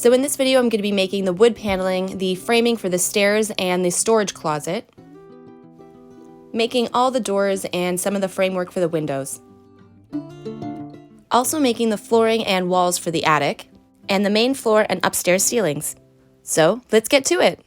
So in this video, I'm going to be making the wood paneling, the framing for the stairs, and the storage closet, making all the doors and some of the framework for the windows. Also making the flooring and walls for the attic, and the main floor and upstairs ceilings. So let's get to it!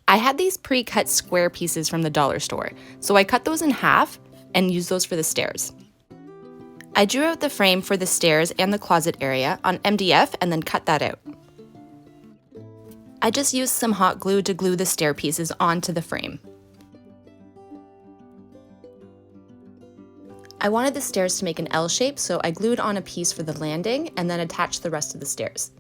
I had these pre-cut square pieces from the dollar store, so I cut those in half and used those for the stairs. I drew out the frame for the stairs and the closet area on MDF and then cut that out. I just used some hot glue to glue the stair pieces onto the frame. I wanted the stairs to make an L shape, so I glued on a piece for the landing and then attached the rest of the stairs.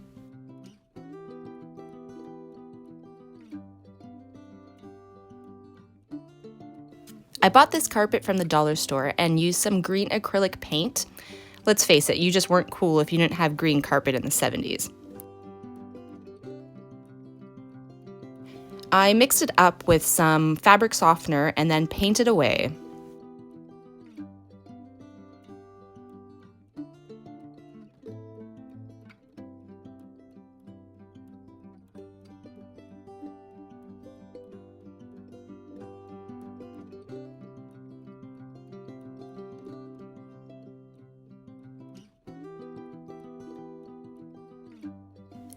I bought this carpet from the dollar store and used some green acrylic paint. Let's face it, you just weren't cool if you didn't have green carpet in the 70s. I mixed it up with some fabric softener and then painted away.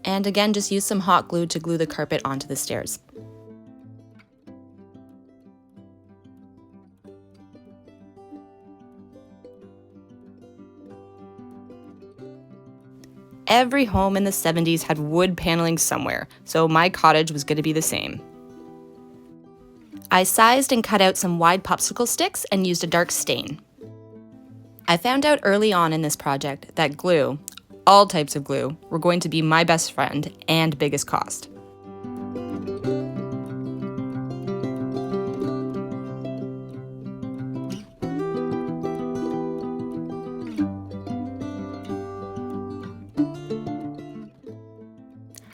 And again, just use some hot glue to glue the carpet onto the stairs. Every home in the 70s had wood paneling somewhere, so my cottage was going to be the same. I sized and cut out some wide popsicle sticks and used a dark stain. I found out early on in this project that glue, all types of glue, were going to be my best friend and biggest cost.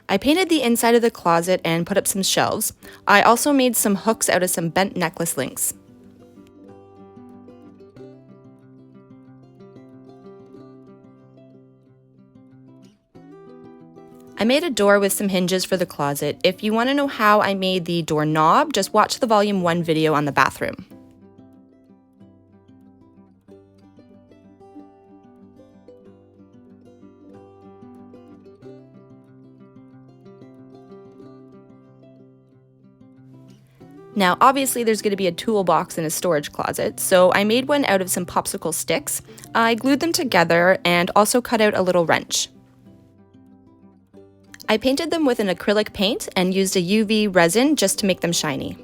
I painted the inside of the closet and put up some shelves. I also made some hooks out of some bent necklace links. I made a door with some hinges for the closet. If you want to know how I made the door knob, just watch the Volume 1 video on the bathroom. Now, obviously there's going to be a toolbox in a storage closet, so I made one out of some popsicle sticks. I glued them together and also cut out a little wrench. I painted them with an acrylic paint and used a UV resin just to make them shiny.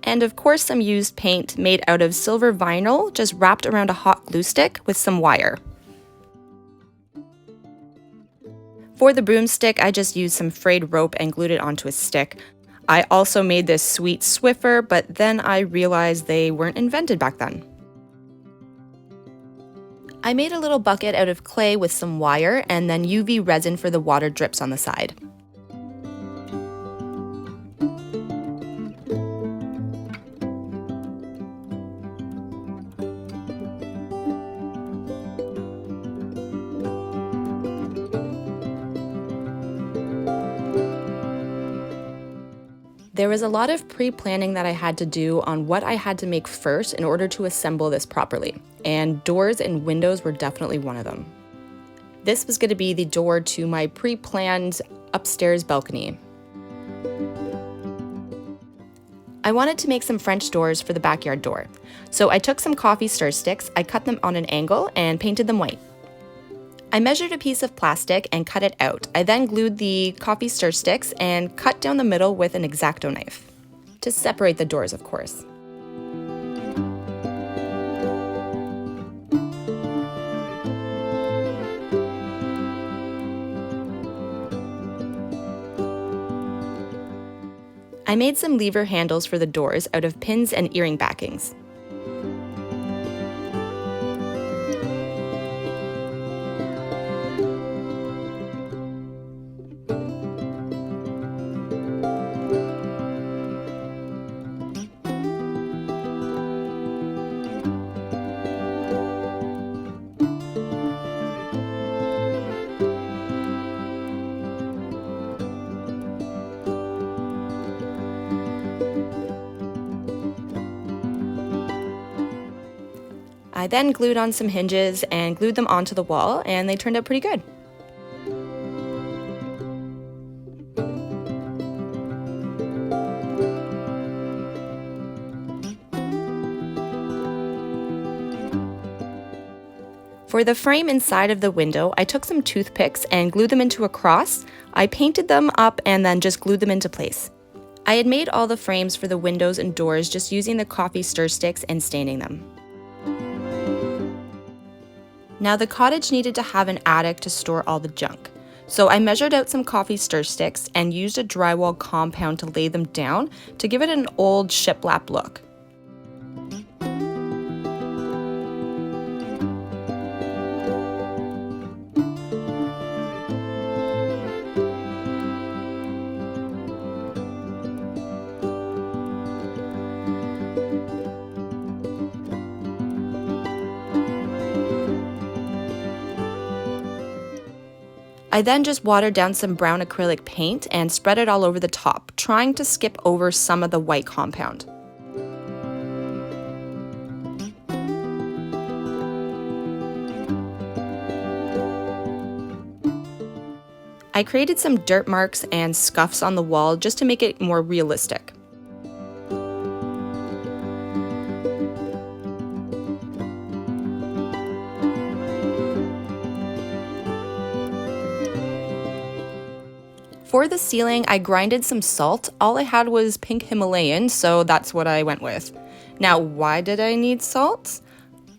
And of course some used paint made out of silver vinyl just wrapped around a hot glue stick with some wire. For the broomstick, I just used some frayed rope and glued it onto a stick. I also made this sweet Swiffer, but then I realized they weren't invented back then. I made a little bucket out of clay with some wire and then UV resin for the water drips on the side. There was a lot of pre-planning that I had to do on what I had to make first in order to assemble this properly, and doors and windows were definitely one of them. This was going to be the door to my pre-planned upstairs balcony. I wanted to make some French doors for the backyard door, so I took some coffee stir sticks, I cut them on an angle, and painted them white. I measured a piece of plastic and cut it out. I then glued the coffee stir sticks and cut down the middle with an X-Acto knife, to separate the doors, of course. I made some lever handles for the doors out of pins and earring backings. I then glued on some hinges and glued them onto the wall, and they turned out pretty good. For the frame inside of the window, I took some toothpicks and glued them into a cross. I painted them up and then just glued them into place. I had made all the frames for the windows and doors just using the coffee stir sticks and staining them. Now the cottage needed to have an attic to store all the junk. So I measured out some coffee stir sticks and used a drywall compound to lay them down to give it an old shiplap look. I then just watered down some brown acrylic paint and spread it all over the top, trying to skip over some of the white compound. I created some dirt marks and scuffs on the wall just to make it more realistic. For the ceiling, I grinded some salt. All I had was pink Himalayan, so that's what I went with. Now, why did I need salt?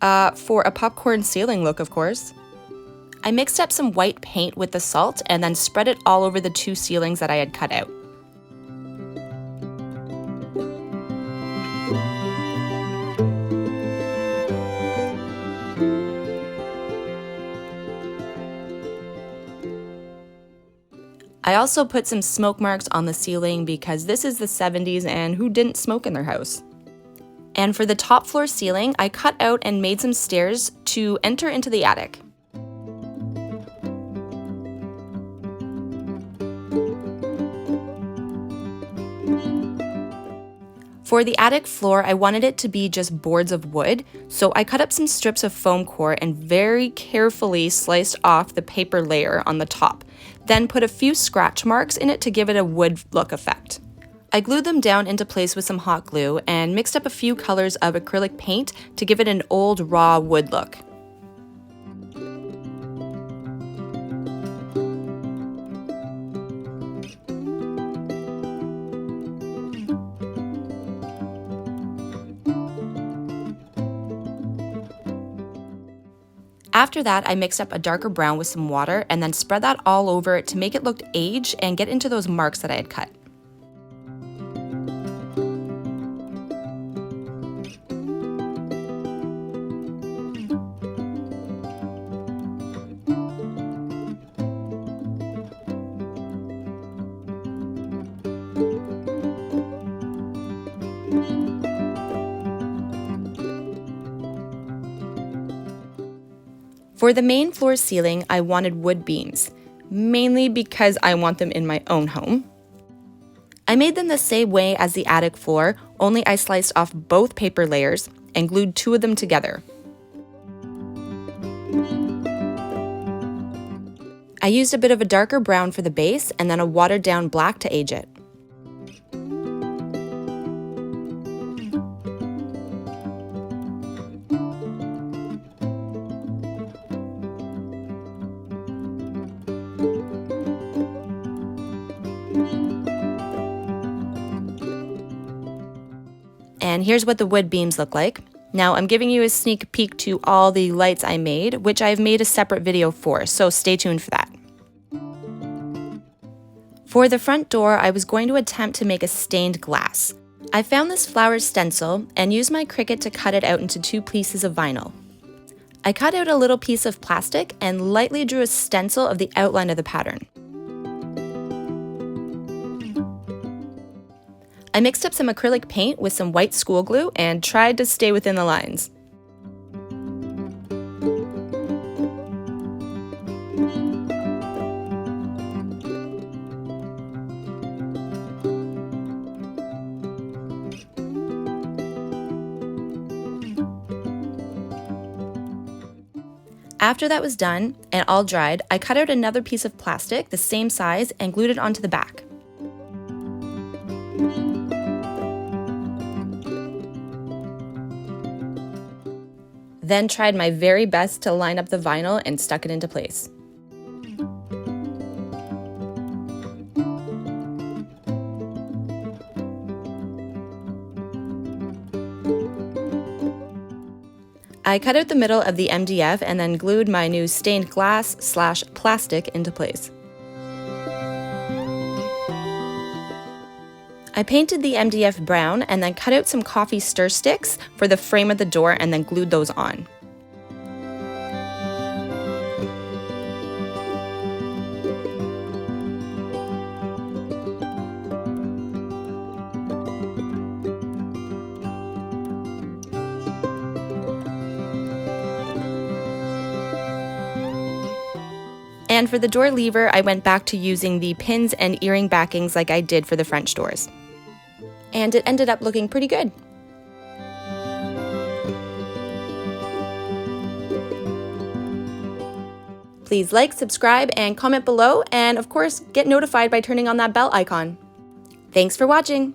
For a popcorn ceiling look, of course. I mixed up some white paint with the salt and then spread it all over the two ceilings that I had cut out. I also put some smoke marks on the ceiling because this is the 70s and who didn't smoke in their house? And for the top floor ceiling, I cut out and made some stairs to enter into the attic. For the attic floor, I wanted it to be just boards of wood, so I cut up some strips of foam core and very carefully sliced off the paper layer on the top, then put a few scratch marks in it to give it a wood look effect. I glued them down into place with some hot glue and mixed up a few colors of acrylic paint to give it an old raw wood look. After that, I mixed up a darker brown with some water and then spread that all over it to make it look aged and get into those marks that I had cut. For the main floor ceiling, I wanted wood beams, mainly because I want them in my own home. I made them the same way as the attic floor, only I sliced off both paper layers and glued two of them together. I used a bit of a darker brown for the base and then a watered down black to age it. And here's what the wood beams look like. Now I'm giving you a sneak peek to all the lights I made, which I've made a separate video for, so stay tuned for that. For the front door, I was going to attempt to make a stained glass. I found this flower stencil and used my Cricut to cut it out into two pieces of vinyl. I cut out a little piece of plastic and lightly drew a stencil of the outline of the pattern. I mixed up some acrylic paint with some white school glue and tried to stay within the lines. After that was done and all dried, I cut out another piece of plastic the same size and glued it onto the back. Then tried my very best to line up the vinyl and stuck it into place. I cut out the middle of the MDF and then glued my new stained glass/plastic into place. I painted the MDF brown and then cut out some coffee stir sticks for the frame of the door and then glued those on. And for the door lever, I went back to using the pins and earring backings like I did for the French doors. And it ended up looking pretty good. Please like, subscribe, and comment below, and of course, get notified by turning on that bell icon. Thanks for watching!